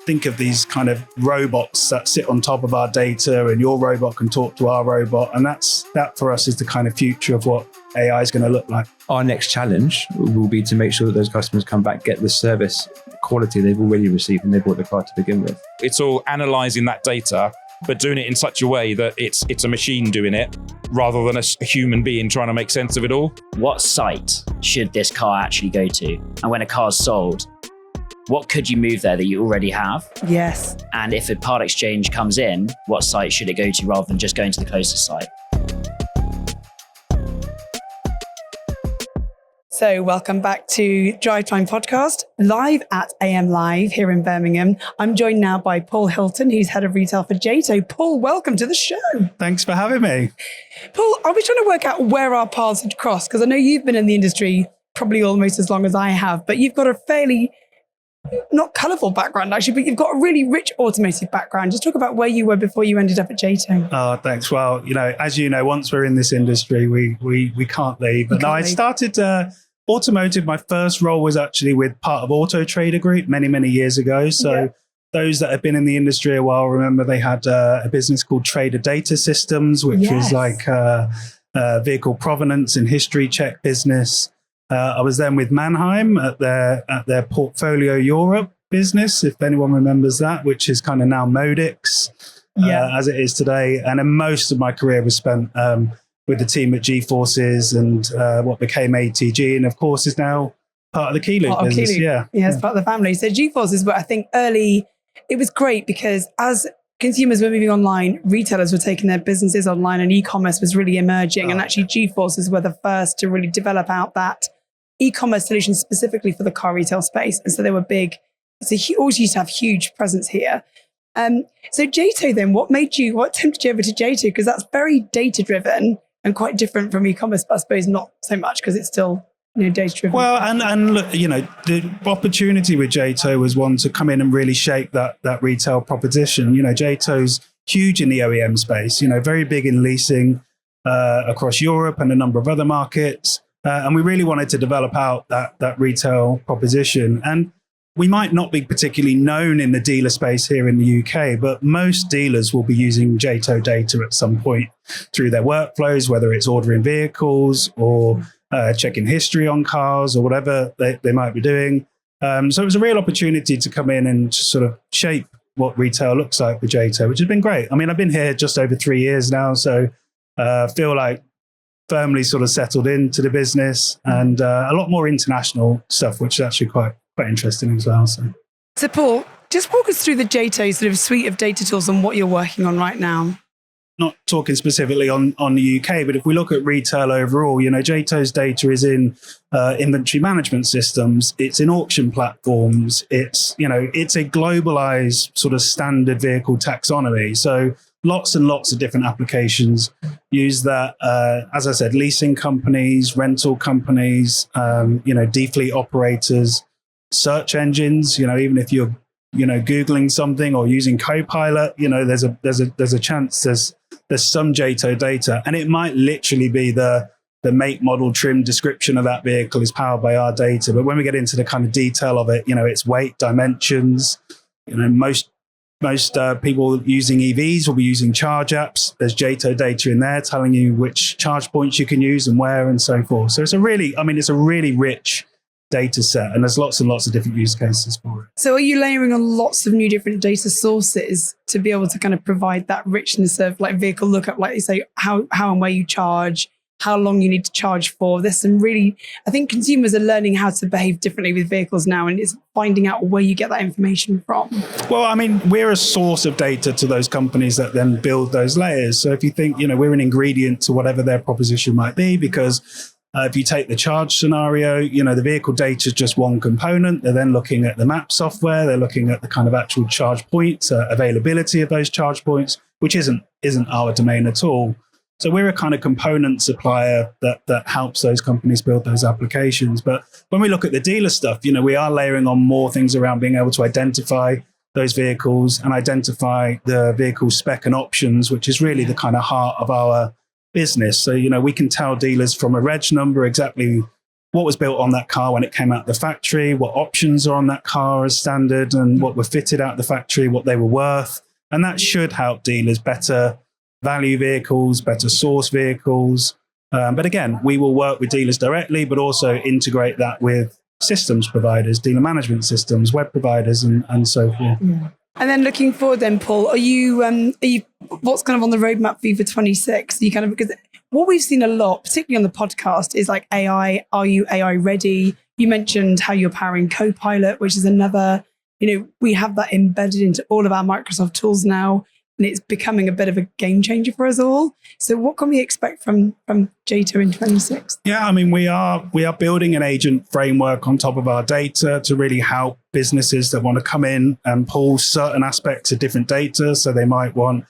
think of these kind of robots that sit on top of our data, and your robot can talk to our robot. And that for us is the kind of future of what AI is going to look like. Our next challenge will be to make sure that those customers come back, get the service quality they've already received when they bought the car to begin with. It's all analysing that data, but doing it in such a way that it's a machine doing it rather than a human being trying to make sense of it all. What site should this car actually go to? And when a car's sold, what could you move there that you already have? Yes. And if a part exchange comes in, what site should it go to rather than just going to the closest site? So welcome back to Drivetime podcast, live at AM Live here in Birmingham. I'm joined now by Paul Hilton, who's head of retail for JATO. Paul, welcome to the show. Thanks for having me. Paul, I was trying to work out where our paths had crossed, because I know you've been in the industry probably almost as long as I have, but you've got a fairly, not colourful background actually, but you've got a really rich automotive background. Just talk about where you were before you ended up at JATO. Oh, thanks. Well, as you know, once we're in this industry, we can't leave. But no, I started automotive. My first role was actually with part of Auto Trader Group many years ago. So those that have been in the industry a while remember they had a business called Trader Data Systems, which was like vehicle provenance and history check business. I was then with Mannheim at their Portfolio Europe business, if anyone remembers that, which is kind of now Modix as it is today. And then most of my career was spent with the team at G-Forces and what became ATG, and of course is now part of the Keyloop business. Keyloop. Yeah, it's part of the family. So G-Forces were, I think, early. It was great because as consumers were moving online, retailers were taking their businesses online, and e-commerce was really emerging. And actually G-Forces were the first to really develop out that e-commerce solution specifically for the car retail space. And so they were big. Always used to have huge presence here. So JATO then, what tempted you over to JATO? Because that's very data-driven and quite different from e-commerce, but I suppose not so much because it's still data-driven. Well, and look, the opportunity with JATO was one to come in and really shape that retail proposition. JATO's huge in the OEM space, very big in leasing across Europe and a number of other markets. And we really wanted to develop out that retail proposition. And we might not be particularly known in the dealer space here in the UK, but most dealers will be using JATO data at some point through their workflows, whether it's ordering vehicles or checking history on cars or whatever they might be doing. So it was a real opportunity to come in and sort of shape what retail looks like with JATO, which has been great. I mean, I've been here just over 3 years now, so feel like firmly sort of settled into the business, and a lot more international stuff, which is actually quite interesting as well. So Paul, just walk us through the JATO sort of suite of data tools and what you're working on right now. Not talking specifically on the UK, but if we look at retail overall, JATO's data is in inventory management systems, it's in auction platforms, it's a globalized sort of standard vehicle taxonomy. So lots and lots of different applications use that. As I said, leasing companies, rental companies, defleet operators, search engines. Even if you're Googling something or using Copilot, there's a chance there's some JATO data, and it might literally be the make, model, trim, description of that vehicle is powered by our data. But when we get into the kind of detail of it, it's weight, dimensions. Most people using EVs will be using charge apps. There's JATO data in there telling you which charge points you can use and where and so forth. So it's a really rich data set, and there's lots and lots of different use cases for it. So are you layering on lots of new different data sources to be able to kind of provide that richness of like vehicle lookup, like you say, how and where you charge, how long you need to charge for? There's some really, I think consumers are learning how to behave differently with vehicles now, and it's finding out where you get that information from. Well, I mean, we're a source of data to those companies that then build those layers. So if you think, we're an ingredient to whatever their proposition might be, because if you take the charge scenario, the vehicle data is just one component. They're then looking at the map software. They're looking at the kind of actual charge points, availability of those charge points, which isn't our domain at all. So we're a kind of component supplier that helps those companies build those applications. But when we look at the dealer stuff, we are layering on more things around being able to identify those vehicles and identify the vehicle spec and options, which is really the kind of heart of our business. So, we can tell dealers from a reg number exactly what was built on that car when it came out of the factory, what options are on that car as standard, and what were fitted out of the factory, what they were worth. And that should help dealers better value vehicles, better source vehicles. But again, we will work with dealers directly, but also integrate that with systems providers, dealer management systems, web providers, and so forth. Yeah. And then looking forward then, Paul, are you what's kind of on the roadmap for you for 26? You kind of, because what we've seen a lot, particularly on the podcast, is like AI. Are you AI ready? You mentioned how you're powering Copilot, which is another, we have that embedded into all of our Microsoft tools now, and it's becoming a bit of a game changer for us all. So what can we expect from JATO in 26? Yeah, I mean, we are building an agent framework on top of our data to really help businesses that want to come in and pull certain aspects of different data. So they might want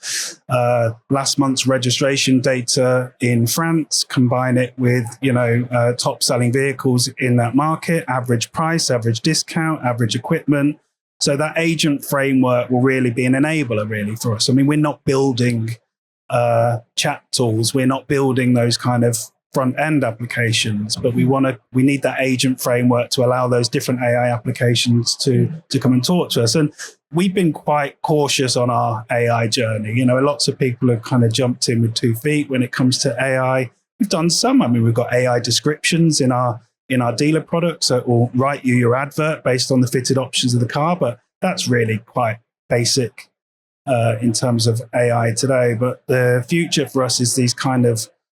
last month's registration data in France, combine it with, top selling vehicles in that market, average price, average discount, average equipment. So that agent framework will really be an enabler really for us. I mean, we're not building chat tools. We're not building those kind of front end applications, but we need that agent framework to allow those different AI applications to come and talk to us. And we've been quite cautious on our AI journey. Lots of people have kind of jumped in with 2 feet when it comes to AI. We've done some. I mean, we've got AI descriptions in our dealer products, so it will write you your advert based on the fitted options of the car, but that's really quite basic in terms of AI today. But the future for us is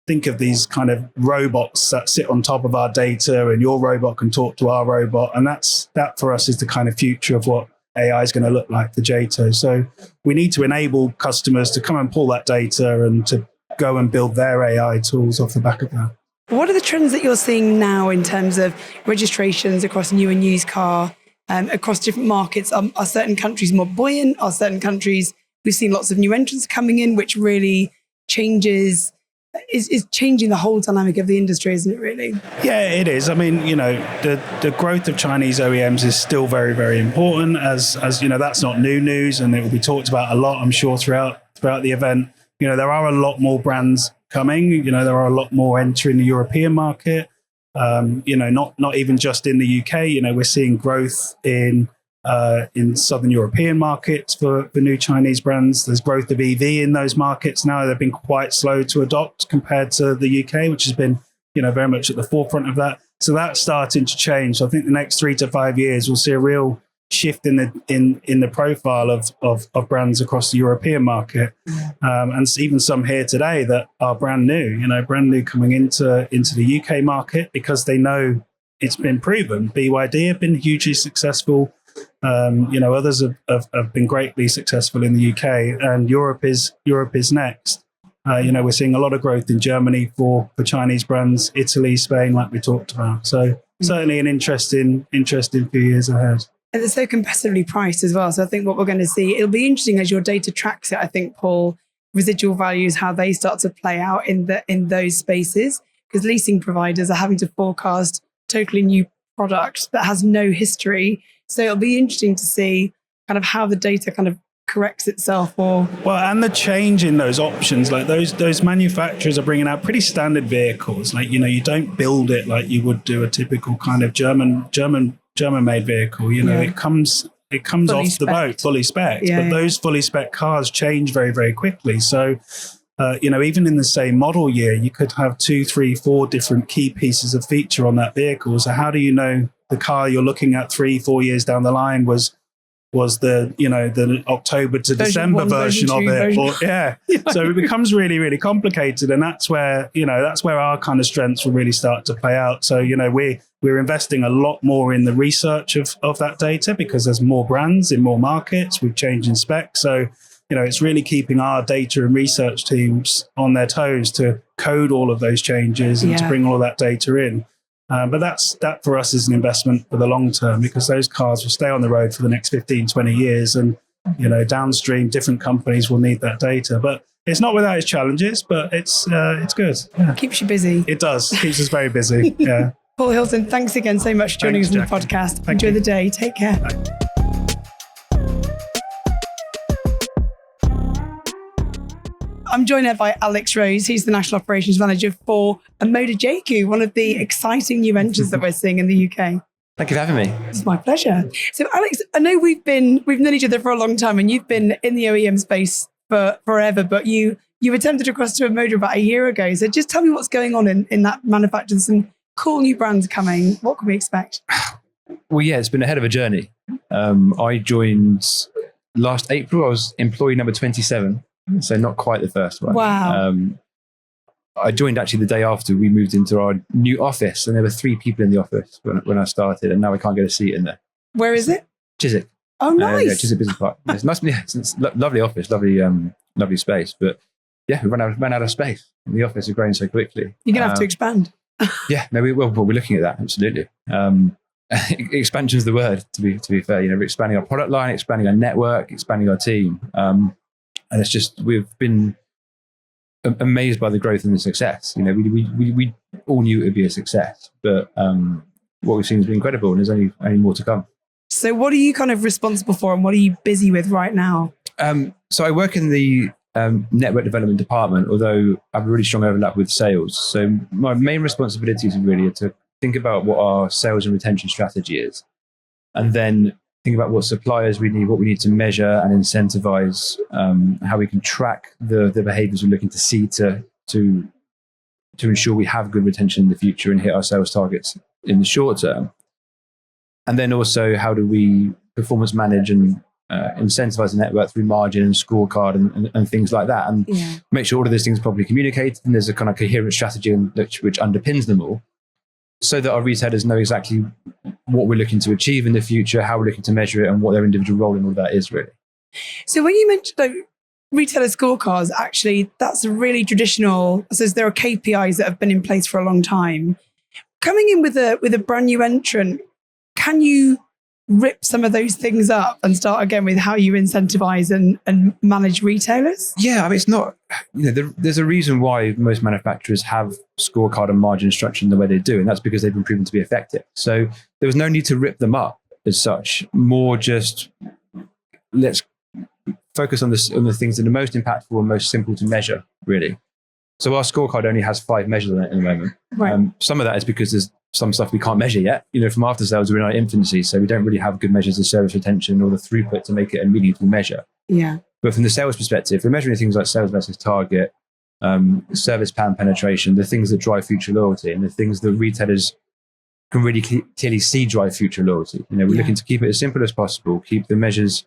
think of these kind of robots that sit on top of our data, and your robot can talk to our robot. And that for us is the kind of future of what AI is going to look like for JATO. So we need to enable customers to come and pull that data and to go and build their AI tools off the back of that. What are the trends that you're seeing now in terms of registrations across new and used car, across different markets? Are certain countries more buoyant? Are certain countries, we've seen lots of new entrants coming in, which really is changing the whole dynamic of the industry, isn't it really? Yeah, it is. I mean, the growth of Chinese OEMs is still very, very important. As that's not new news, and it will be talked about a lot, I'm sure, throughout the event. There are a lot more brands coming. There are a lot more entering the European market. Not even just in the UK. We're seeing growth in Southern European markets for new Chinese brands. There's growth of EV in those markets now. They've been quite slow to adopt compared to the UK, which has been, very much at the forefront of that. So that's starting to change. So I think the next 3 to 5 years, we'll see a real shift in the profile of brands across the European market, and even some here today that are brand new coming into the UK market because they know it's been proven. BYD have been hugely successful. Others have been greatly successful in the UK, and Europe is next. We're seeing a lot of growth in Germany for Chinese brands, Italy, Spain, like we talked about. So certainly an interesting few years ahead. And they're so competitively priced as well. So I think what we're going to see, it'll be interesting as your data tracks it, I think, Paul, residual values, how they start to play out in those spaces, because leasing providers are having to forecast totally new product that has no history. So it'll be interesting to see kind of how the data kind of corrects itself and the change in those options, like those manufacturers are bringing out pretty standard vehicles. Like, you don't build it like you would do a typical kind of German-made vehicle. It comes fully off the boat, fully spec'd. But those fully spec'd cars change very, very quickly. So, even in the same model year, you could have 2, 3, 4 different key pieces of feature on that vehicle. So how do you know the car you're looking at 3, 4 years down the line was the October to December version of it? So it becomes really, really complicated, and that's where our kind of strengths will really start to play out. So we're investing a lot more in the research of that data because there's more brands in more markets. We've changed in spec, so it's really keeping our data and research teams on their toes to code all of those changes and to bring all that data in. But that for us is an investment for the long term, because those cars will stay on the road for the next 15, 20 years. And, downstream, different companies will need that data. But it's not without its challenges, but it's good. Yeah. Keeps you busy. It does. Keeps us very busy. Yeah. Paul Hilton, thanks again so much for joining us on the podcast. Enjoy the day. Take care. Bye. I'm joined here by Alex Rose. He's the National Operations Manager for OMODA JAECOO, one of the exciting new ventures that we're seeing in the UK. Thank you for having me. It's my pleasure. So, Alex, I know we've known each other for a long time, and you've been in the OEM space for forever, but you attempted across to OMODA about a year ago. So just tell me what's going on in that manufacturing. Some cool new brands coming. What can we expect? Well, yeah, it's been a hell of a journey. I joined last April. I was employee number 27, so not quite the first one. Wow. I joined actually the day after we moved into our new office, and there were 3 people in the office when I started, and now I can't get a seat in there. Where is it? Chiswick. Oh, nice. Yeah, Chiswick Business Park. It's nice. Yeah, it's a lovely office, lovely space. But yeah, we ran out of space. The office is growing so quickly. You're going to have to expand. Yeah, no, we're looking at that, absolutely. Expansion is the word, to be fair. We're expanding our product line, expanding our network, expanding our team. And it's just, we've been amazed by the growth and the success. We all knew it would be a success, but what we've seen has been incredible, and there's only more to come. So what are you kind of responsible for, and what are you busy with right now? So I work in the network development department, although I have a really strong overlap with sales. So my main responsibilities really are to think about what our sales and retention strategy is, and then think about what suppliers we need, what we need to measure and incentivize, how we can track the behaviors we're looking to see to ensure we have good retention in the future and hit our sales targets in the short term. And then also, how do we performance manage and incentivize the network through margin and scorecard and things like that, and make sure all of those things are properly communicated and there's a kind of coherent strategy which underpins them all, so that our retailers know exactly what we're looking to achieve in the future, how we're looking to measure it, and what their individual role in all that is, really. So when you mentioned retailer scorecards, actually, that's a really traditional. So there are KPIs that have been in place for a long time. Coming in with a brand new entrant, can you rip some of those things up and start again with how you incentivize and manage retailers? Yeah, I mean, it's not, there's a reason why most manufacturers have scorecard and margin structure in the way they do, and that's because they've been proven to be effective. So there was no need to rip them up as such, more just let's focus on the things that are most impactful and most simple to measure, really. So our scorecard only has 5 measures on it at the moment. Right. Some of that is because there's some stuff we can't measure yet. From after sales, we're in our infancy, so we don't really have good measures of service retention or the throughput to make it a meaningful measure. Yeah. But from the sales perspective, we're measuring things like sales versus target, service plan penetration, the things that drive future loyalty, and the things that retailers can really clearly see drive future loyalty. We're looking to keep it as simple as possible, keep the measures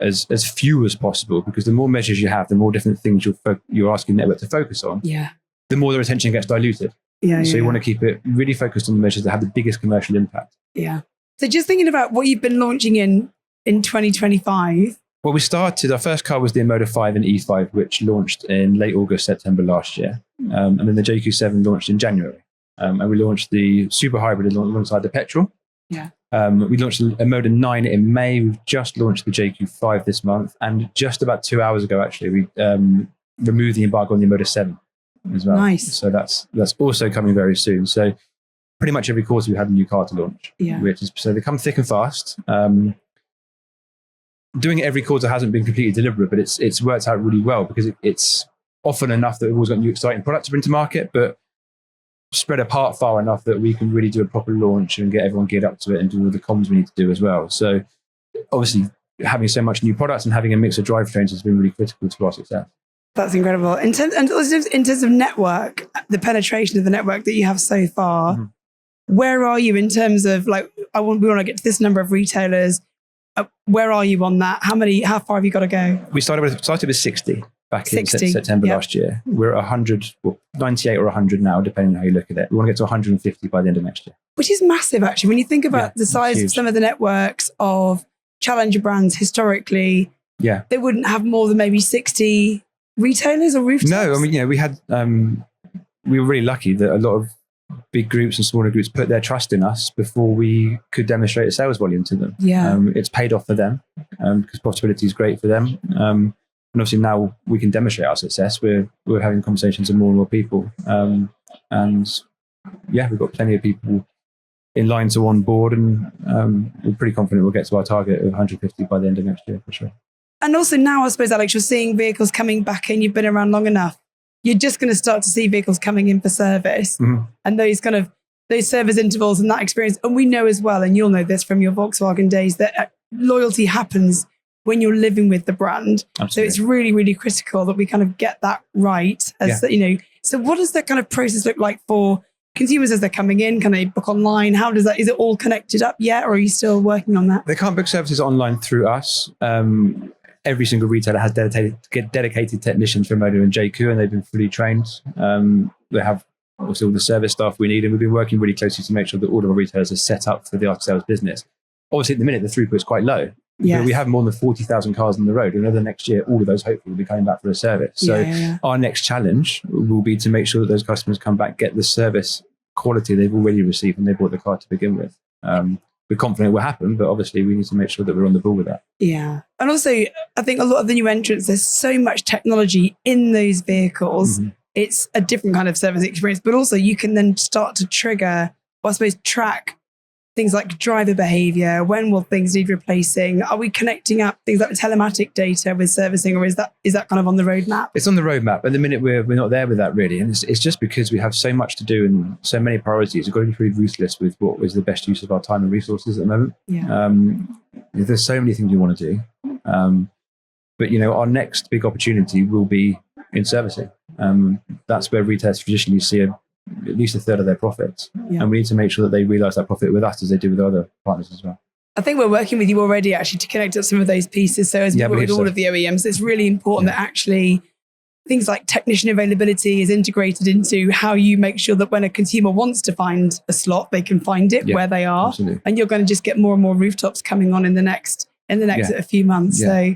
as few as possible, because the more measures you have, the more different things you're asking the network to focus on, the more the retention gets diluted. So you want to keep it really focused on the measures that have the biggest commercial impact. Yeah. So just thinking about what you've been launching in 2025. Well, our first car was the OMODA 5 and E5, which launched in late August, September last year. And then the JAECOO 7 launched in January. And we launched the super hybrid alongside the petrol. Yeah. We launched the OMODA 9 in May. We've just launched the JAECOO 5 this month. And just about 2 hours ago, actually, we removed the embargo on the OMODA 7 as well. Nice. So that's also coming very soon. So pretty much every quarter we have a new car to launch. Yeah. So they come thick and fast. Doing it every quarter hasn't been completely deliberate, but it's worked out really well, because it's often enough that we've always got new exciting products to bring to market, but spread apart far enough that we can really do a proper launch and get everyone geared up to it and do all the comms we need to do as well. So obviously having so much new products and having a mix of drivetrains has been really critical to our success. That's incredible. In terms of network, the penetration of the network that you have so far, where are you in terms of we want to get to this number of retailers? Where are you on that? How far have you got to go? We started with 60 back in September last year. We're at 100, 98 or 100 now, depending on how you look at it. We want to get to 150 by the end of next year. Which is massive, actually. When you think about the size of some of the networks of challenger brands historically, they wouldn't have more than maybe 60 retailers or rooftops. No, I mean, we had, we were really lucky that a lot of big groups and smaller groups put their trust in us before we could demonstrate a sales volume to them. It's paid off for them because profitability is great for them. And obviously now we can demonstrate our success. We're having conversations with more and more people. And we've got plenty of people in line to on board, and we're pretty confident we'll get to our target of 150 by the end of next year for sure. And also now, I suppose, Alex, you're seeing vehicles coming back in. You've been around long enough. You're just going to start to see vehicles coming in for service, and those service intervals and that experience. And we know as well, and you'll know this from your Volkswagen days, that loyalty happens when you're living with the brand. Absolutely. So it's really, really critical that we kind of get that right. So what does that kind of process look like for consumers as they're coming in? Can they book online? How does that? Is it all connected up yet, or are you still working on that? They can't book services online through us. Every single retailer has dedicated technicians for OMODA and JAECOO, and they've been fully trained. They have also all the service staff we need, and we've been working really closely to make sure that all of our retailers are set up for the after-sales business. Obviously, at the minute, the throughput is quite low. Yes. But we have more than 40,000 cars on the road, and over the next year, all of those hopefully will be coming back for a service. So our next challenge will be to make sure that those customers come back, get the service quality they've already received when they bought the car to begin with. We're confident it will happen, but obviously we need to make sure that we're on the ball with that. Yeah. And also, I think a lot of the new entrants, there's so much technology in those vehicles. It's a different kind of service experience, but also you can then start to trigger, or I suppose track things like driver behavior. When will things need replacing? Are we connecting up things like telematic data with servicing, or is that kind of on the roadmap? It's on the roadmap. At the minute, we're not there with that really. And it's just because we have so much to do and so many priorities. We've got to be pretty ruthless with what is the best use of our time and resources at the moment. Yeah. There's so many things we want to do. But, our next big opportunity will be in servicing. That's where retailers traditionally see at least a third of their profits. Yeah. And we need to make sure that they realise that profit with us as they do with other partners as well. I think we're working with you already actually to connect up some of those pieces. So as we work with all of the OEMs, it's really important that actually things like technician availability is integrated into how you make sure that when a consumer wants to find a slot, they can find it where they are. Absolutely. And you're going to just get more and more rooftops coming on in the next a few months. Yeah.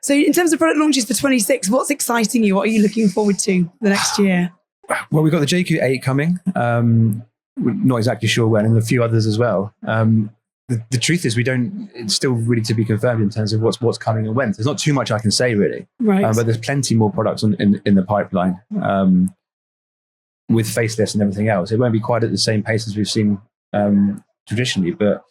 So in terms of product launches for 26, what's exciting you? What are you looking forward to the next year? Well, we've got the JAECOO 8 coming. We're not exactly sure when, and a few others as well. The truth is, it's still really to be confirmed in terms of what's coming and when. There's not too much I can say really. Right. But there's plenty more products in the pipeline with facelifts and everything else. It won't be quite at the same pace as we've seen traditionally, but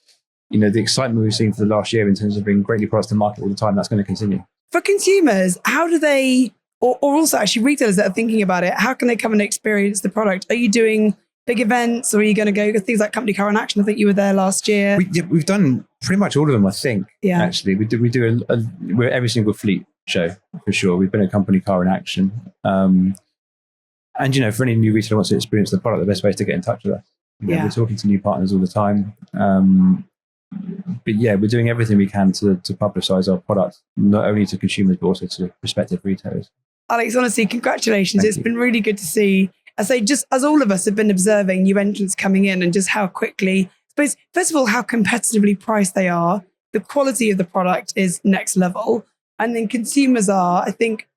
the excitement we've seen for the last year in terms of bringing great new products to market all the time, that's going to continue. For consumers, how do they, or also actually retailers that are thinking about it, how can they come and experience the product? Are you doing big events, or are you going to go to things like Company Car in Action? I think you were there last year. We've done pretty much all of them, I think. Yeah. Actually, we're every single fleet show for sure. We've been at Company Car in Action, and for any new retailer who wants to experience the product, the best way is to get in touch with us. We're talking to new partners all the time. But we're doing everything we can to publicise our product, not only to consumers but also to prospective retailers. Alex, honestly, congratulations. Thank It's you. been really good to see. I say, just as all of us have been observing new entrants coming in and just how quickly, I suppose, first of all, how competitively priced they are. The quality of the product is next level. And then consumers are, I think,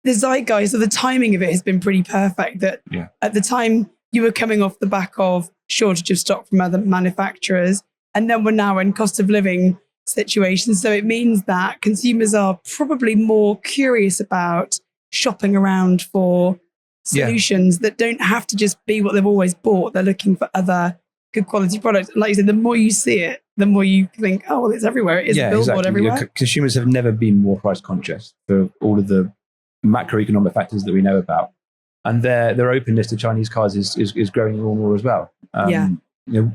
the zeitgeist or the timing of it has been pretty perfect. That at the time you were coming off the back of shortage of stock from other manufacturers, and then we're now in cost of living situations. So it means that consumers are probably more curious about shopping around for solutions that don't have to just be what they've always bought. They're looking for other good quality products. Like you said, the more you see it, the more you think, oh, well, it's everywhere. It is a billboard everywhere. Consumers have never been more price conscious for all of the macroeconomic factors that we know about. And their openness to Chinese cars is growing more and more as well.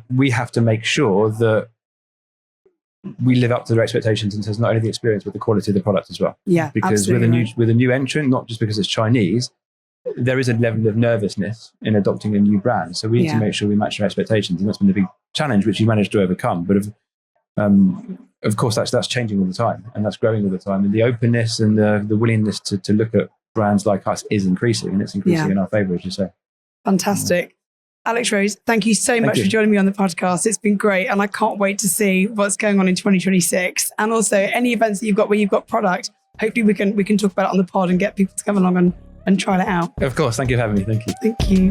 We have to make sure that we live up to their expectations in terms of not only the experience but the quality of the product as well. Yeah, because with a new entrant, not just because it's Chinese, there is a level of nervousness in adopting a new brand. So we need to make sure we match our expectations, and that's been the big challenge which we managed to overcome. But of course, that's changing all the time, and that's growing all the time. And the openness and the willingness to look at brands like us is increasing, and it's increasing in our favour, as you say. Fantastic. Alex Rose, thank you so much for joining me on the podcast. It's been great, and I can't wait to see what's going on in 2026. And also any events that you've got where you've got product, hopefully we can talk about it on the pod and get people to come along and try it out. Of course. Thank you for having me. Thank you. Thank you.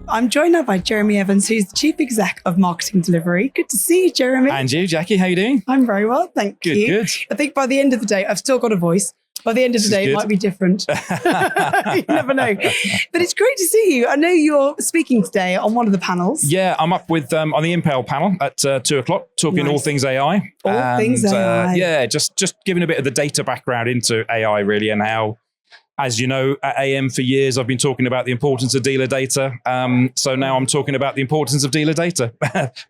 I'm joined now by Jeremy Evans, who's the Chief Exec of Marketing Delivery. Good to see you, Jeremy. And you, Jacqui, how you doing? I'm very well, thank you. Good. I think by the end of the day, I've still got a voice. By the end of the day, it might be different. You never know. But it's great to see you. I know you're speaking today on one of the panels. Yeah, I'm up with on the Impel panel at 2:00, talking all things AI. All things AI. Yeah, just giving a bit of the data background into AI, really, and how, as you know, at AM for years, I've been talking about the importance of dealer data. So now I'm talking about the importance of dealer data,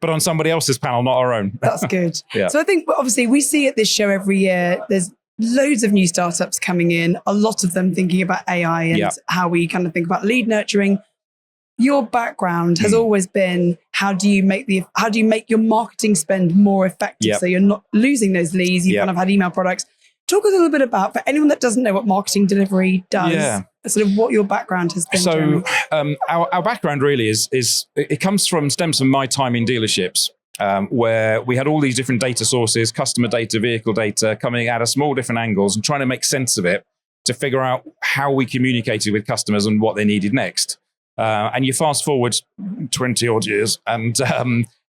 but on somebody else's panel, not our own. That's good. Yeah. So I think, obviously, we see at this show every year, there's loads of new startups coming in, a lot of them thinking about AI and how we kind of think about lead nurturing. Your background has always been, how do you make your marketing spend more effective so you're not losing those leads? You kind of had email products. Talk a little bit about, for anyone that doesn't know what marketing delivery does, sort of what your background has been. So our background really stems from my time in dealerships. Where we had all these different data sources, customer data, vehicle data, coming at us from all different angles and trying to make sense of it to figure out how we communicated with customers and what they needed next. And you fast forward 20 odd years and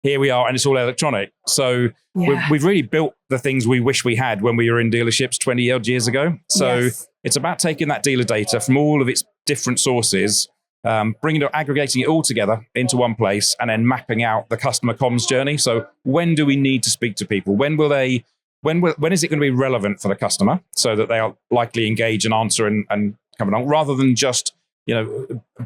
here we are, and it's all electronic. So we've really built the things we wish we had when we were in dealerships 20 odd years ago. So it's about taking that dealer data from all of its different sources, aggregating it all together into one place, and then mapping out the customer comms journey. So when do we need to speak to people? When is it going to be relevant for the customer so that they'll likely engage and answer and come along, rather than just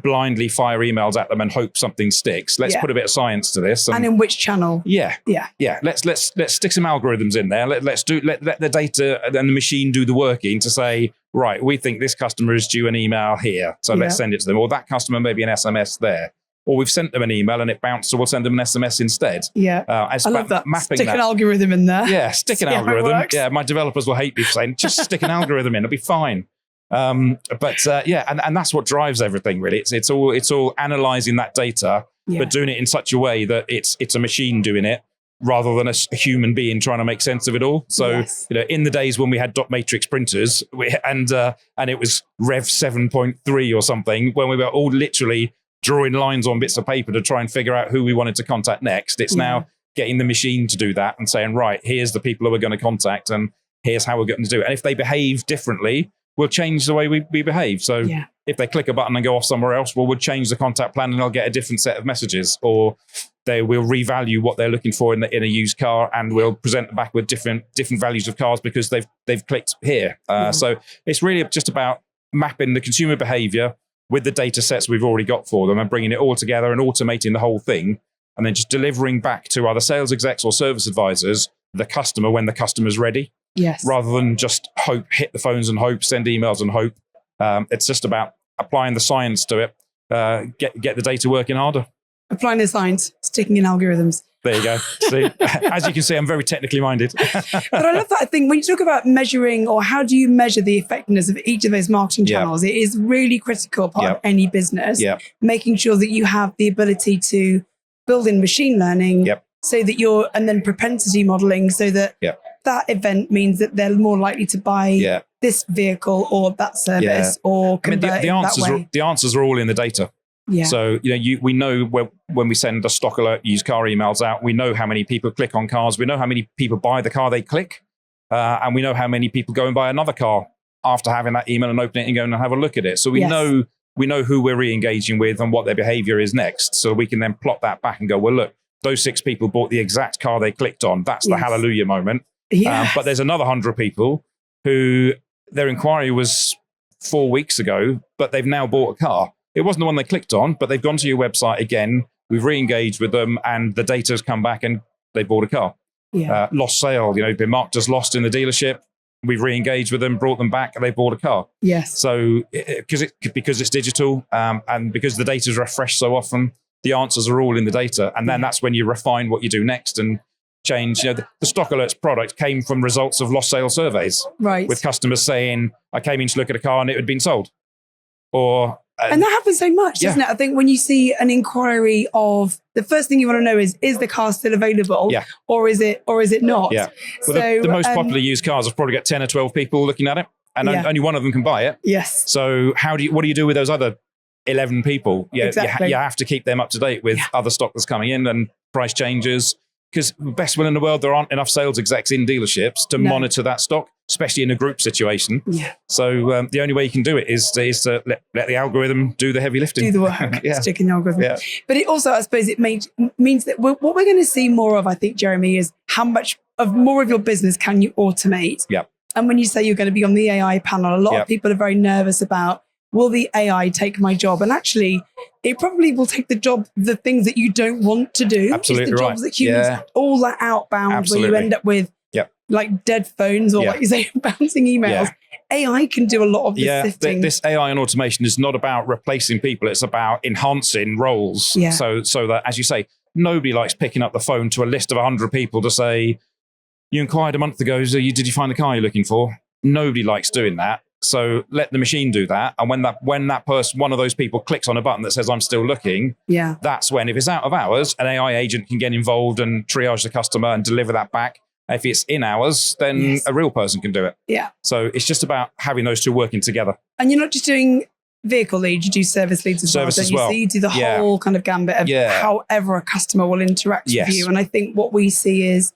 blindly fire emails at them and hope something sticks. Let's put a bit of science to this. And in which channel? Yeah. Let's stick some algorithms in there. Let the data and the machine do the working to say, right, we think this customer is due an email here, so let's send it to them. Or that customer maybe an SMS there. Or we've sent them an email and it bounced, so we'll send them an SMS instead. Yeah, I love that. Mapping stick an algorithm in there. Yeah, stick an algorithm. Yeah, my developers will hate me for saying, just stick an algorithm in, it'll be fine. And that's what drives everything really. It's all analyzing that data, but doing it in such a way that it's a machine doing it rather than a human being trying to make sense of it all. So in the days when we had dot matrix printers and it was Rev 7.3 or something, when we were all literally drawing lines on bits of paper to try and figure out who we wanted to contact next, it's now getting the machine to do that and saying, right, here's the people who we're going to contact and here's how we're going to do it. And if they behave differently, we'll change the way we behave. So if they click a button and go off somewhere else, we'll change the contact plan and they'll get a different set of messages, or they will revalue what they're looking for in a used car, and we'll present them back with different values of cars because they've clicked here. So it's really just about mapping the consumer behavior with the data sets we've already got for them and bringing it all together and automating the whole thing, and then just delivering back to either sales execs or service advisors the customer when the customer's ready. Yes. Rather than just hit the phones and hope, send emails and hope. It's just about applying the science to it, get the data working harder. Applying the science, sticking in algorithms. There you go. See, as you can see, I'm very technically minded. But I love that. I think when you talk about measuring, or how do you measure the effectiveness of each of those marketing channels, it is really critical part of any business, making sure that you have the ability to build in machine learning so that and then propensity modeling so that that event means that they're more likely to buy this vehicle or that service or convert the answers are all in the data. Yeah. So we know when we send a stock alert used car emails out, we know how many people click on cars, we know how many people buy the car they click, and we know how many people go and buy another car after having that email and open it and go and have a look at it. So we know who we're re-engaging with and what their behavior is next. So we can then plot that back and go, well, look, those 6 people bought the exact car they clicked on. That's the hallelujah moment. Yes. But there's another 100 people who their inquiry was 4 weeks ago, but they've now bought a car. It wasn't the one they clicked on, but they've gone to your website again. We've re-engaged with them and the data's come back and they bought a car. Yeah. Lost sale, been marked as lost in the dealership. We've re-engaged with them, brought them back, and they bought a car. Yes. So because it's digital and because the data is refreshed so often, the answers are all in the data. And then that's when you refine what you do next and change. The stock alerts product came from results of lost sale surveys. Right. With customers saying, I came in to look at a car and it had been sold. And that happens so much, doesn't it? I think when you see an inquiry of, the first thing you want to know is the car still available or is it not? Yeah. Well, so, the most popular used cars have probably got 10 or 12 people looking at it and only one of them can buy it. Yes. So what do you do with those other 11 people? Yeah, exactly. You have to keep them up to date with other stock that's coming in and price changes. Because best will in the world, there aren't enough sales execs in dealerships to monitor that stock. especially in a group situation. Yeah. So the only way you can do it is to let the algorithm do the heavy lifting. Do the work, Yeah. stick in the algorithm. Yeah. But it also, I suppose, it means that what we're going to see more of, I think, Jeremy, is how much of more of your business can you automate? Yeah. And when you say you're going to be on the AI panel, a lot Yeah. of people are very nervous about, will the AI take my job? And actually, it probably will take the things that you don't want to do. Absolutely it's the right. jobs that humans, Yeah. all that outbound Absolutely. where you end up with Yep. like dead phones or Yeah. like you say, bouncing emails. Yeah. AI can do a lot of the sifting. This AI and automation is not about replacing people. It's about enhancing roles. Yeah. So that, as you say, nobody likes picking up the phone to a list of 100 people to say, you inquired a month ago, so did you find the car you're looking for? Nobody likes doing that. So let the machine do that. And when that person, one of those people clicks on a button that says, I'm still looking, yeah. that's when, if it's out of hours, an AI agent can get involved and triage the customer and deliver that back. If it's in hours, then Yes. a real person can do it. Yeah. So it's just about having those two working together. And you're not just doing vehicle leads, you do service leads as Service well. as don't you? well. So you do the Yeah. whole kind of gambit of Yeah. however a customer will interact Yes. with you. And I think what we see is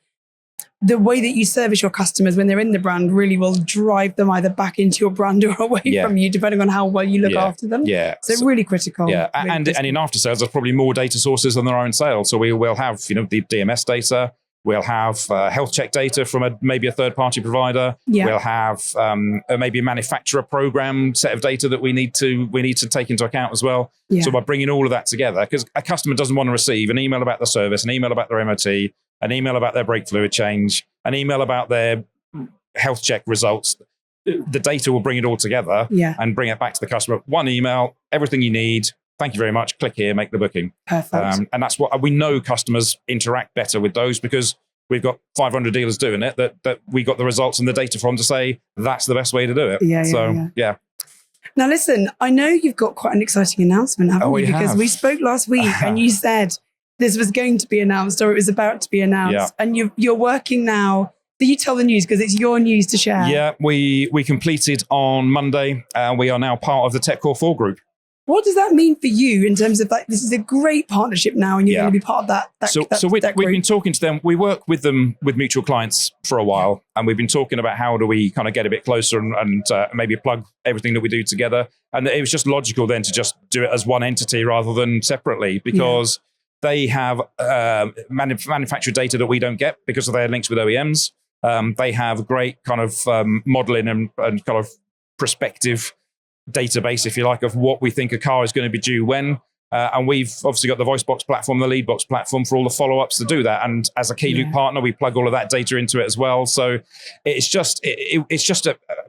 the way that you service your customers when they're in the brand really will drive them either back into your brand or away Yeah. from you, depending on how well you look Yeah. after them. Yeah. So really critical. Yeah, Really and critical. in after sales, there's probably more data sources than there are in sales. So we will have, the DMS data. We'll have health check data from maybe a third party provider. Yeah. We'll have maybe a manufacturer program set of data that we need to take into account as well. Yeah. So by bringing all of that together, because a customer doesn't want to receive an email about the service, an email about their MOT, an email about their brake fluid change, an email about their health check results. The data will bring it all together Yeah. and bring it back to the customer. One email, everything you need. Thank you very much. Click here, make the booking. Perfect. And that's what we know customers interact better with those because we've got 500 dealers doing it that we got the results and the data from to say that's the best way to do it. Yeah, Yeah. Now, listen, I know you've got quite an exciting announcement, haven't Oh, you? we Because have. we spoke last week and you said this was going to be announced or it was about to be announced. Yeah. And you're working now. Do you tell the news because it's your news to share? Yeah, we completed on Monday. We are now part of the TechCore 4 group. What does that mean for you in terms of like, this is a great partnership now and you're Yeah. going to be part of that We've group? been talking to them. We work with them with mutual clients for a while, and we've been talking about how do we kind of get a bit closer and maybe plug everything that we do together. And it was just logical then to just do it as one entity rather than separately because they have manufacturer data that we don't get because of their links with OEMs. They have great kind of modeling and kind of prospective database, if you like, of what we think a car is going to be due when. And we've obviously got the VoiceBox platform, the LeadBox platform for all the follow-ups to do that. And as a Keyloop partner, we plug all of that data into it as well. So it's just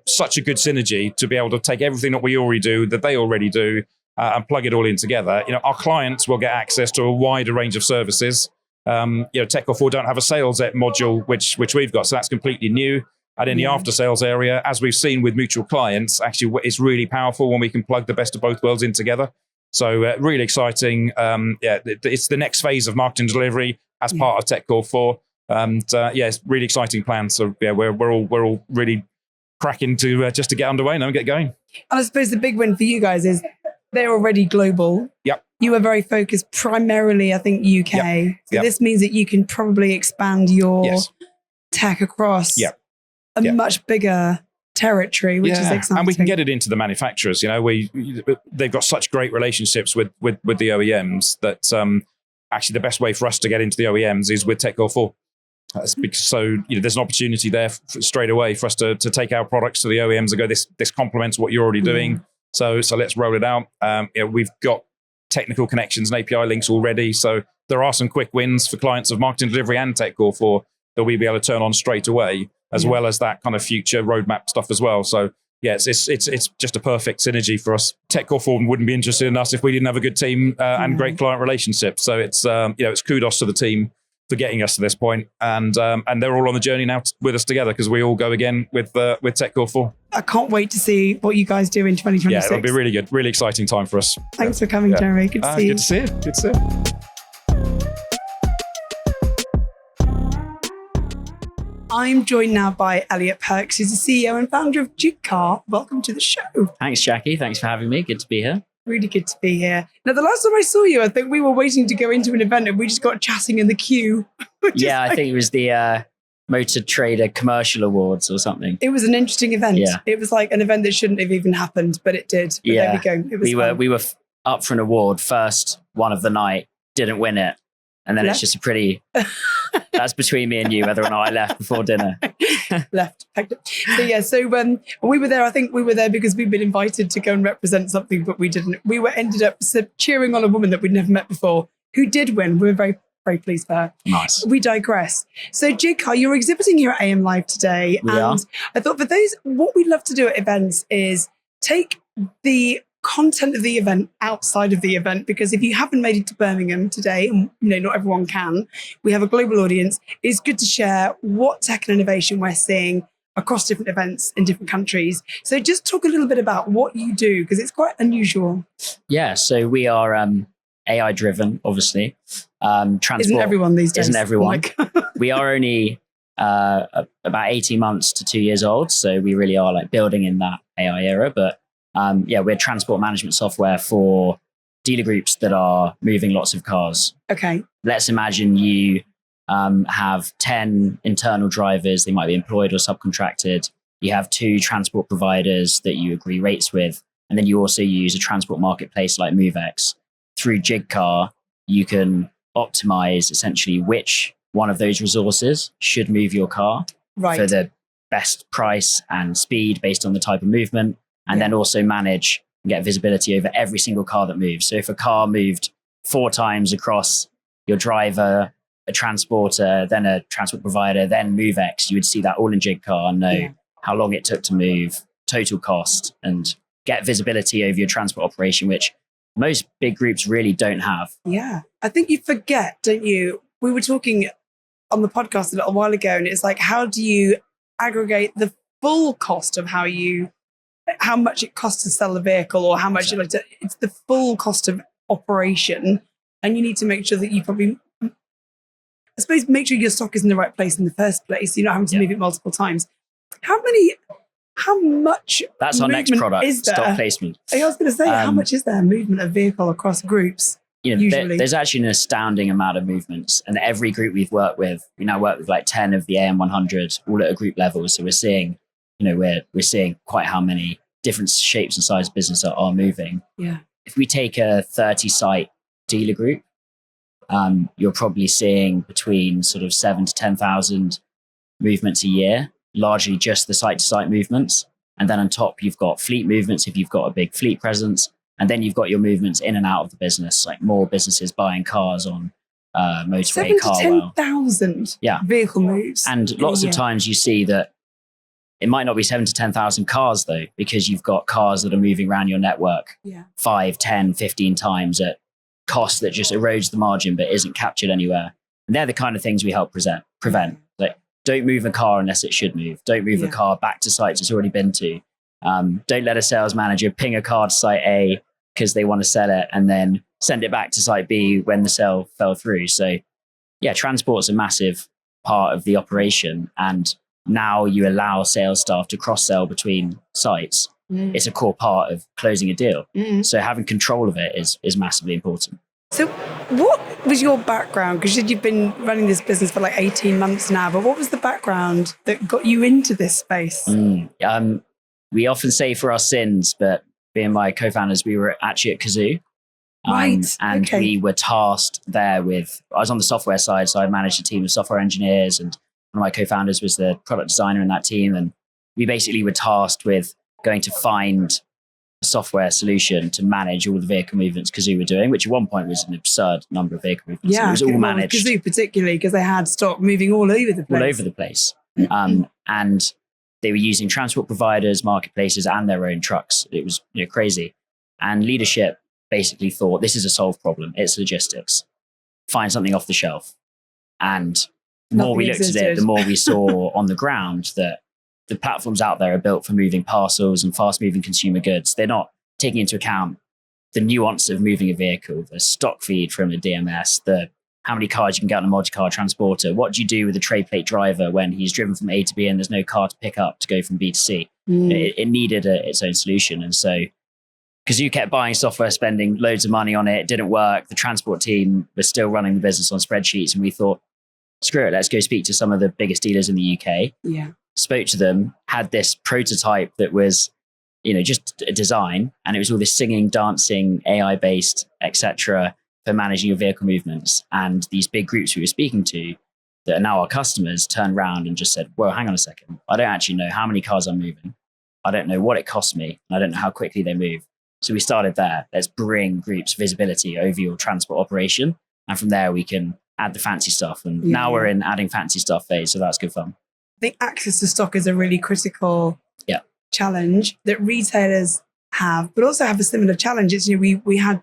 such a good synergy to be able to take everything that we already do, that they already do, and plug it all in together. Our clients will get access to a wider range of services. TechCore 4 don't have a sales module, which we've got, so that's completely new. And in the after sales area, as we've seen with mutual clients, actually it's really powerful when we can plug the best of both worlds in together. So really exciting. It's the next phase of marketing delivery as part of TechCore 4. And it's really exciting plan. So we're all really cracking to just to get underway now and get going. And I suppose the big win for you guys is they're already global. Yep. You are very focused primarily, I think, UK. Yep. So Yep. this means that you can probably expand your Yes. tech across Yep. a Yep. much bigger territory, which is exciting. And we can get it into the manufacturers. They've got such great relationships with the OEMs that actually the best way for us to get into the OEMs is with TechCore 4. So there's an opportunity there straight away for us to take our products to the OEMs and go, this complements what you're already doing. So let's roll it out. We've got technical connections and API links already. So there are some quick wins for clients of marketing delivery and TechCore 4 that we'll be able to turn on straight away, as well as that kind of future roadmap stuff as well. So it's just a perfect synergy for us. TechCore 4 wouldn't be interested in us if we didn't have a good team and great client relationships. So it's kudos to the team for getting us to this point, and they're all on the journey now with us together because we all go again with TechCore 4. I can't wait to see what you guys do in 2026. Yeah, it'll be really good, really exciting time for us. Thanks for coming, Jeremy. Good to see you. Good to see you. Good to see you. I'm joined now by Elliott Perks, who's the CEO and founder of Jigcar. Welcome to the show. Thanks, Jacqui. Thanks for having me. Good to be here. Really good to be here. Now, the last time I saw you, I think we were waiting to go into an event and we just got chatting in the queue. Yeah, I think it was the Motor Trader Commercial Awards or something. It was an interesting event. Yeah. It was like an event that shouldn't have even happened, but it did. But there we go. It was we were up for an award, first one of the night, didn't win it. And then it's just a pretty, that's between me and you, whether or not I left before dinner. left. So when we were there, I think we were there because we'd been invited to go and represent something, but we didn't. We were ended up cheering on a woman that we'd never met before who did win. We were very, very pleased for her. Nice. We digress. So Jigcar, you're exhibiting here at AM Live today. We are. I thought for those, what we love to do at events is take the content of the event outside of the event, because if you haven't made it to Birmingham today, and not everyone can, we have a global audience. It's good to share what tech and innovation we're seeing across different events in different countries. So just talk a little bit about what you do, because it's quite unusual. Yeah, so we are AI driven, obviously. Transport isn't everyone these days? Isn't everyone? Like we are only about 18 months to 2 years old, so we really are like building in that AI era. But we're transport management software for dealer groups that are moving lots of cars. Okay. Let's imagine you have 10 internal drivers. They might be employed or subcontracted. You have 2 transport providers that you agree rates with. And then you also use a transport marketplace like MoveX. Through Jigcar, you can optimize essentially which one of those resources should move your car for the best price and speed based on the type of movement. And then also manage and get visibility over every single car that moves. So if a car moved 4 times across your driver, a transporter, then a transport provider, then MoveX, you would see that all in Jigcar and know how long it took to move, total cost, and get visibility over your transport operation, which most big groups really don't have. Yeah. I think you forget, don't you? We were talking on the podcast a little while ago, and it's like, how do you aggregate the full cost of how much it costs to sell a vehicle, or how much it's the full cost of operation. And you need to make sure that you probably, I suppose, make sure your stock is in the right place in the first place. You're not having to move it multiple times. How much that's our next product, is there? Stock placement. I was going to say, how much is there movement of vehicle across groups? Usually? There's actually an astounding amount of movements, and every group we've worked with, we now work with like 10 of the AM 100, all at a group level. So we're seeing, we're seeing quite how many different shapes and sizes of business are moving. Yeah. If we take a 30 site dealer group, you're probably seeing between sort of 7,000 to 10,000 movements a year, largely just the site to site movements. And then on top, you've got fleet movements if you've got a big fleet presence. And then you've got your movements in and out of the business, like more businesses buying cars on motorway, 7,000 to 10,000 vehicle moves. And lots of times you see that it might not be 7,000 to 10,000 cars though, because you've got cars that are moving around your network 5, 10, 15 times at cost that just erodes the margin but isn't captured anywhere. And they're the kind of things we help prevent. Like, don't move a car unless it should move. Don't move a car back to sites it's already been to. Don't let a sales manager ping a car to site A because they want to sell it and then send it back to site B when the sale fell through. So transport's a massive part of the operation. And now you allow sales staff to cross-sell between sites. It's a core part of closing a deal. So having control of it is massively important. So what was your background? Because you've been running this business for like 18 months now, but what was the background that got you into this space? We often say for our sins, but being my co-founders, we were actually at Kazoo. And we were tasked there with, I was on the software side, so I managed a team of software engineers, and one of my co-founders was the product designer in that team. And we basically were tasked with going to find a software solution to manage all the vehicle movements Kazoo were doing, which at one point was an absurd number of vehicle movements. Yeah, it was all managed. Kazoo particularly, because they had stock moving all over the place. And they were using transport providers, marketplaces, and their own trucks. It was crazy. And leadership basically thought, this is a solved problem. It's logistics. Find something off the shelf. And the more we looked at it, the more we saw on the ground that the platforms out there are built for moving parcels and fast-moving consumer goods. They're not taking into account the nuance of moving a vehicle, the stock feed from a DMS, the how many cars you can get on a multi-car transporter. What do you do with a tray plate driver when he's driven from A to B and there's no car to pick up to go from B to C? It needed its own solution. And so, because you kept buying software, spending loads of money on it, it didn't work. The transport team was still running the business on spreadsheets. And we thought, screw it, let's go speak to some of the biggest dealers in the UK. Yeah. Spoke to them, had this prototype that was, just a design, and it was all this singing, dancing, AI based, etc., for managing your vehicle movements. And these big groups we were speaking to that are now our customers turned around and just said, well, hang on a second. I don't actually know how many cars I'm moving. I don't know what it costs me. And I don't know how quickly they move. So we started there. Let's bring groups visibility over your transport operation. And from there, we can add the fancy stuff. And now we're in adding fancy stuff phase. So that's good fun. I think access to stock is a really critical challenge that retailers have, but also have a similar challenge. It's, we had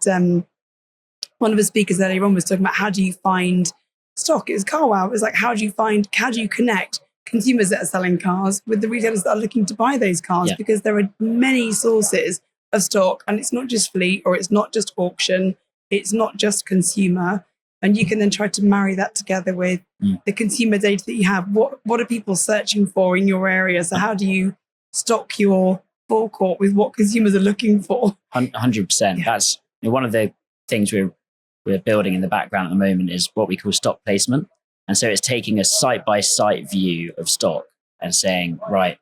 one of the speakers earlier on was talking about how do you find stock? It was CarWow. It was like, how do you connect consumers that are selling cars with the retailers that are looking to buy those cars? Yeah. Because there are many sources of stock, and it's not just fleet, or it's not just auction, it's not just consumer. And you can then try to marry that together with the consumer data that you have. What are people searching for in your area? So how do you stock your forecourt with what consumers are looking for? 100%. Yeah. That's one of the things we're building in the background at the moment is what we call stock placement. And so it's taking a site-by-site view of stock and saying, right,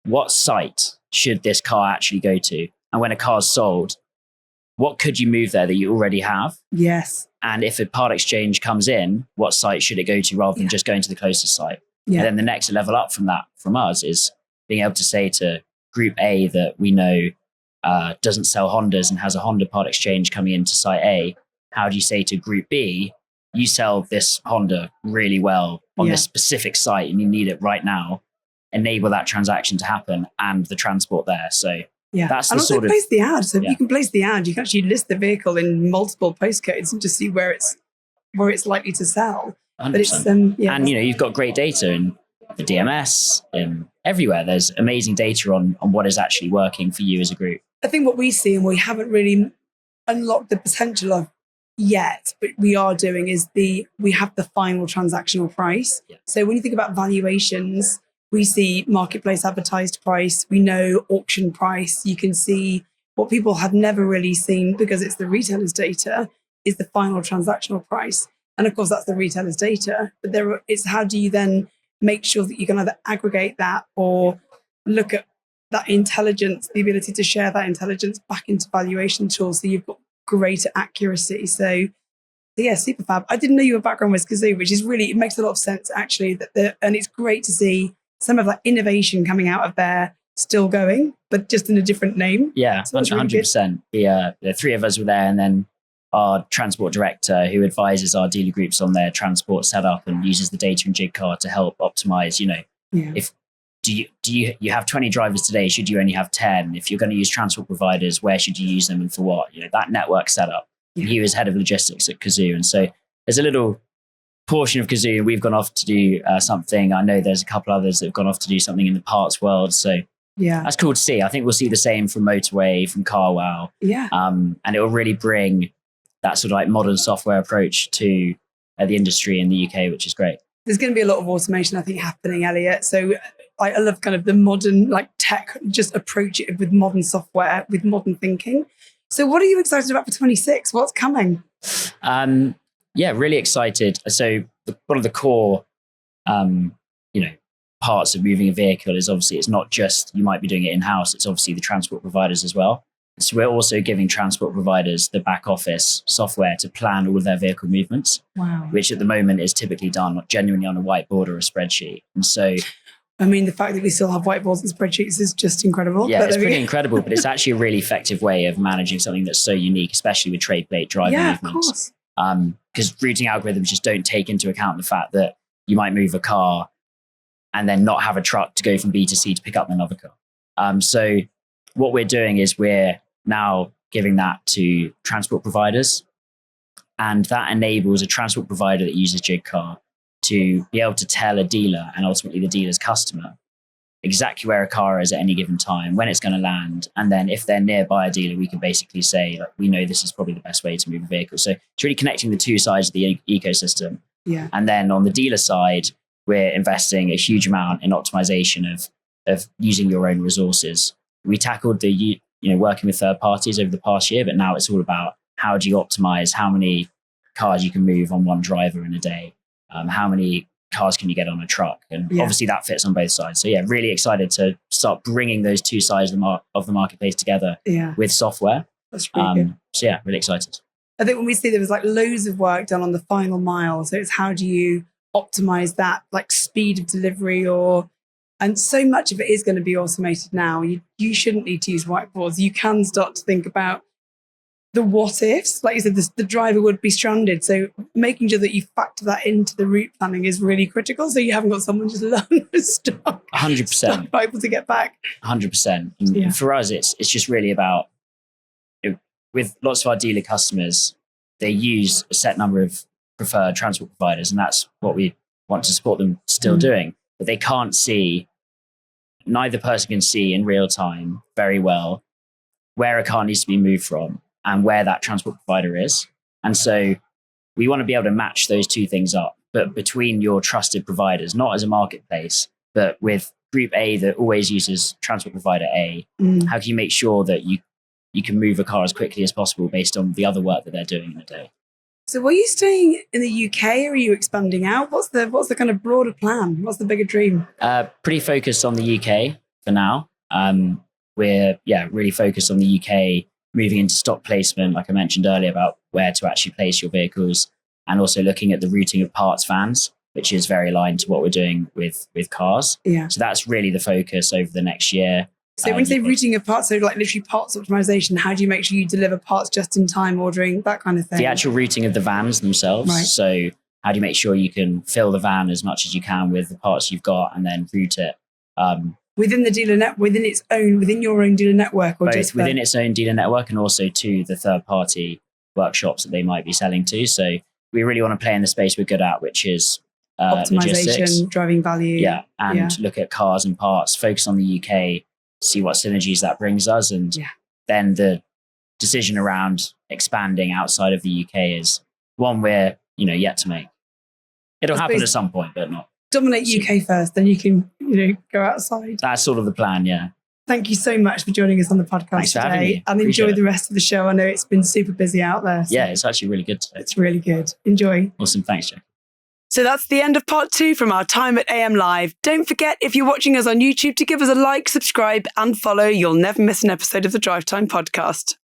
what site should this car actually go to? And when a car's sold, what could you move there that you already have? Yes. And if a part exchange comes in, what site should it go to rather than just going to the closest site? Yeah. And then the next level up from us is being able to say to Group A that we know doesn't sell Hondas and has a Honda part exchange coming into site A, how do you say to Group B, you sell this Honda really well on this specific site and you need it right now, enable that transaction to happen and the transport there. So that's and the also sort of place the ad. So if you can place the ad, you can actually list the vehicle in multiple postcodes and just see where it's likely to sell. 100%. But it's and you've got great data in the DMS and everywhere. There's amazing data on what is actually working for you as a group. I think what we see and we haven't really unlocked the potential of yet, but we are doing is we have the final transactional price. Yeah. So when you think about valuations, we see marketplace advertised price, we know auction price. You can see what people have never really seen because it's the retailer's data is the final transactional price. And of course, that's the retailer's data. But it's how do you then make sure that you can either aggregate that or look at that intelligence, the ability to share that intelligence back into valuation tools so you've got greater accuracy. So yeah, super fab. I didn't know your background was Kazoo, which is really, it makes a lot of sense actually. And it's great to see some of that innovation coming out of there still going, but just in a different name. Yeah, so 100%. The three of us were there, and then our transport director who advises our dealer groups on their transport setup and uses the data in Jigcar to help optimize, if you have 20 drivers today, should you only have 10? If you're going to use transport providers, where should you use them and for what? That network setup. Yeah. He was head of logistics at Kazoo. And so there's a little portion of Kazoo. We've gone off to do something. I know there's a couple others that have gone off to do something in the parts world. So yeah, that's cool to see. I think we'll see the same from Motorway, from CarWow. Yeah. And it will really bring that sort of like modern software approach to the industry in the UK, which is great. There's going to be a lot of automation, I think, happening, Elliott. So I love kind of the modern like tech, just approach it with modern software, with modern thinking. So what are you excited about for 26? What's coming? Yeah, really excited. So one of the core, parts of moving a vehicle is obviously it's not just you might be doing it in-house. It's obviously the transport providers as well. So we're also giving transport providers the back office software to plan all of their vehicle movements, which at the moment is typically done genuinely on a whiteboard or a spreadsheet. And so, I mean, the fact that we still have whiteboards and spreadsheets is just incredible. Yeah, it's pretty incredible, but it's actually a really effective way of managing something that's so unique, especially with trade plate driving movements. Because routing algorithms just don't take into account the fact that you might move a car and then not have a truck to go from B to C to pick up another car. So what we're doing is we're now giving that to transport providers, and that enables a transport provider that uses Jigcar to be able to tell a dealer and ultimately the dealer's customer exactly where a car is at any given time, when it's going to land. And then if they're nearby a dealer, we can basically say, like, we know this is probably the best way to move a vehicle. So it's really connecting the two sides of the ecosystem. Yeah. And then on the dealer side, we're investing a huge amount in optimization of using your own resources. We tackled the working with third parties over the past year, but now it's all about how do you optimize how many cars you can move on one driver in a day. how many cars can you get on a truck, and obviously that fits on both sides. So really excited to start bringing those two sides of the marketplace together with software. That's really good. So really excited. I think when we see there was like loads of work done on the final mile, so it's how do you optimize that like speed of delivery, and so much of it is going to be automated now. You shouldn't need to use whiteboards. You can start to think about the what ifs. Like you said, the driver would be stranded. So making sure that you factor that into the route planning is really critical. So you haven't got someone just alone stuck. 100%. Able to get back. 100%. And for us, it's just really about, with lots of our dealer customers, they use a set number of preferred transport providers, and that's what we want to support them still doing. But they can't see, neither person can see in real time very well where a car needs to be moved from and where that transport provider is. And so we want to be able to match those two things up, but between your trusted providers, not as a marketplace, but with Group A that always uses transport provider A. How can you make sure that you can move a car as quickly as possible based on the other work that they're doing in a day? So were you staying in the UK, or are you expanding out? What's the kind of broader plan? What's the bigger dream? Pretty focused on the UK for now. We're really focused on the UK, moving into stock placement, like I mentioned earlier, about where to actually place your vehicles, and also looking at the routing of parts vans, which is very aligned to what we're doing with cars. Yeah. So that's really the focus over the next year. So when you say routing of parts, so like literally parts optimization, how do you make sure you deliver parts just in time, ordering, that kind of thing? The actual routing of the vans themselves. Right. So how do you make sure you can fill the van as much as you can with the parts you've got, and then route it? Within the dealer net, within your own dealer network, or both just within its own dealer network, and also to the third-party workshops that they might be selling to. So we really want to play in the space we're good at, which is optimization, logistics. Driving value. And look at cars and parts, focus on the UK, see what synergies that brings us, and then the decision around expanding outside of the UK is one we're yet to make. It'll happen at some point, but not. Dominate UK first, then you can go outside. That's sort of the plan. Yeah. Thank you so much for joining us on the podcast Thanks for having today, me. and enjoy the rest of the show. I know it's been super busy out there. So yeah, it's actually really good today. It's really good. Enjoy. Awesome. Thanks, Jacqui. So that's the end of part 2 from our time at AM Live. Don't forget, if you're watching us on YouTube, to give us a like, subscribe and follow. You'll never miss an episode of the Drivetime podcast.